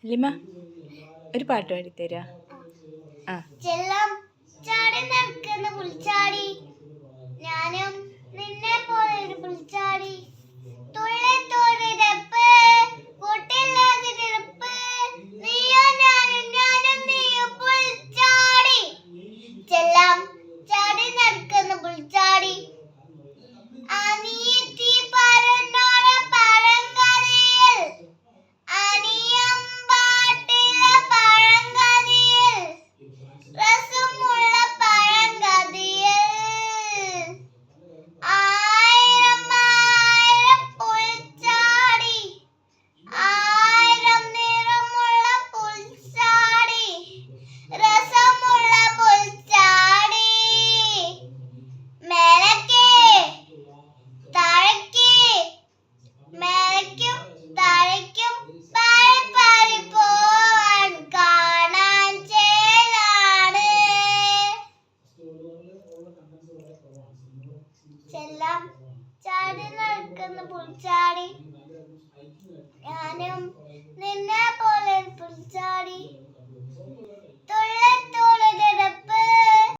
ലിമ ഒരു പാട്ട് പാടിത്തരാ? ആ. ചെല്ലം ചാടി നടക്കുന്ന പുൽച്ചാടി, ഞാനും നിന്നെ പോലെ ഒരു പുൽച്ചാടി, തുള്ളിത്തോടിരപ്പ് കൂട്ടില്ലാതിരപ്പ്, നീയും ഞാനും നീയും പുൽച്ചാടി. ചെല്ലം ചാടി നടക്കുന്ന പുൽച്ചാടി, അനിയത്തി പരന്നോര പഴങ്കഥയിൽ, അനിയം പാട്ടിലെ പഴങ്കഥയിൽ, രസമുള്ള പഴങ്കഥയിൽ, ആയിരം ആയിരം പുൽച്ചാടി, ആയിരം നിറമുള്ള പുൽച്ചാടി, രസമുള്ള പുൽച്ചാടി, മേലക്ക് താഴേക്ക് മേലയ്ക്കും താഴേക്കും പാറി പാറി പോവാൻ കാണാൻ ചേലാണ്. ചെല്ലം ചാടി നടക്കുന്ന പുൽച്ചാടി, ഞാനും നിന്നെ പോലെ പുൽച്ചാടി.